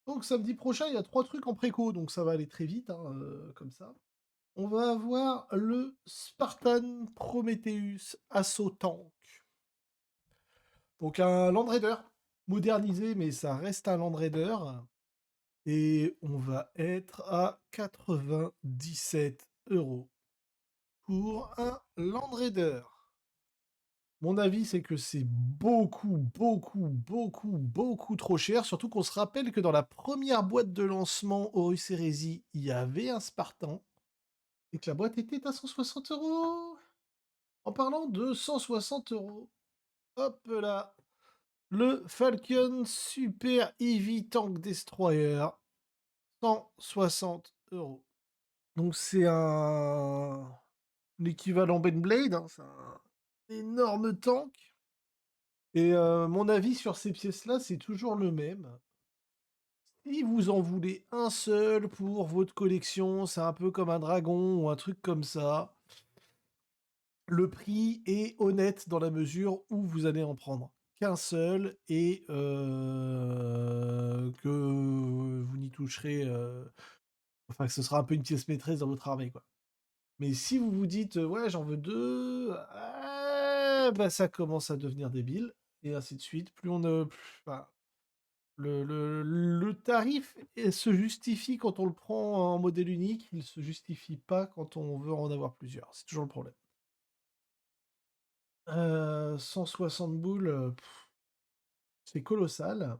Donc samedi prochain, il y a 3 trucs en préco, donc ça va aller très vite, hein, comme ça. On va avoir le Spartan Prometheus Assault Tank. Donc un Land Raider modernisé, mais ça reste un Land Raider. Et on va être à 97 € pour un Land Raider. Mon avis, c'est que c'est beaucoup, beaucoup, beaucoup, beaucoup trop cher. Surtout qu'on se rappelle que dans la première boîte de lancement Horus Heresy, il y avait un Spartan et que la boîte était à 160 €. En parlant de 160 €, hop là, le Falcon Super Heavy Tank Destroyer, 160 €. Donc c'est un l'équivalent Ben Blade, hein, c'est un énorme tank. Et mon avis sur ces pièces-là, c'est toujours le même. Si vous en voulez un seul pour votre collection, c'est un peu comme un dragon ou un truc comme ça. Le prix est honnête dans la mesure où vous allez en prendre qu'un seul et que vous n'y toucherez. Enfin, que ce sera un peu une pièce maîtresse dans votre armée, quoi. Mais si vous vous dites, ouais, j'en veux deux, bah, ça commence à devenir débile, et ainsi de suite. Plus on enfin, le tarif se justifie quand on le prend en modèle unique, il se justifie pas quand on veut en avoir plusieurs. C'est toujours le problème. 160 boules, c'est colossal.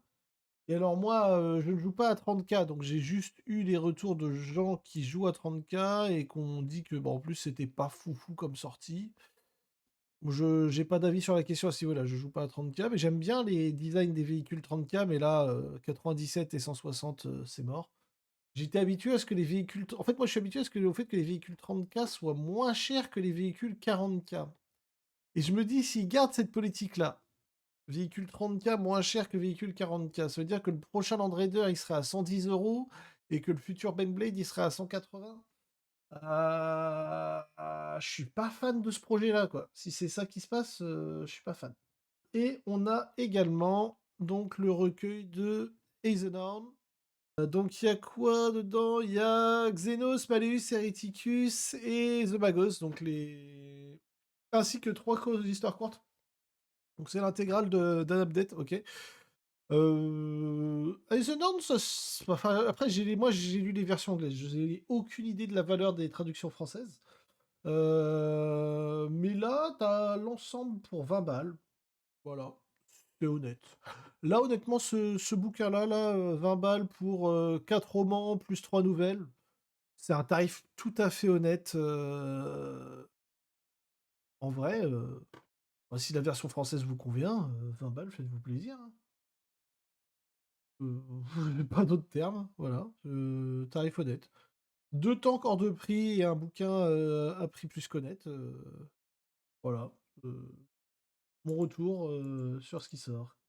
Et alors moi, je ne joue pas à 30K, donc j'ai juste eu les retours de gens qui jouent à 30K et qu'on dit que, bah, en plus, c'était pas foufou comme sortie. Je j'ai pas d'avis sur la question à ce niveau-là, je joue pas à 30K, mais j'aime bien les designs des véhicules 30K, mais là, 97 et 160, c'est mort. J'étais habitué à ce que les véhicules en fait, moi, je suis habitué à ce que au fait que les véhicules 30K soient moins chers que les véhicules 40K, et je me dis: «S'ils gardent cette politique-là, véhicule 30K moins cher que véhicule 40K, ça veut dire que le prochain Land Raider, il serait à 110 € et que le futur Ben Blade, il serait à 180. Je suis pas fan de ce projet-là, quoi. Si c'est ça qui se passe, je suis pas fan. Et on a également donc le recueil de Eisenhower. Donc il y a quoi dedans? Il y a Xenos, Malleus, Hereticus et The Magos, donc les ainsi que 3 causes d'histoire courte. Donc c'est l'intégrale d'un update, ok. Eisenhower, enfin, après moi j'ai lu les versions anglaises, je n'ai aucune idée de la valeur des traductions françaises. Mais là, t'as l'ensemble pour 20 balles. Voilà, c'est honnête. Là, honnêtement, ce bouquin-là, 20 balles pour 4 romans plus 3 nouvelles, c'est un tarif tout à fait honnête. En vrai, bah, si la version française vous convient, 20 balles, faites-vous plaisir, hein. J'ai pas d'autres termes, voilà, tarif honnête. Deux tanks hors de prix et un bouquin à prix plus qu'honnête. Voilà. euh, Mon retour sur ce qui sort.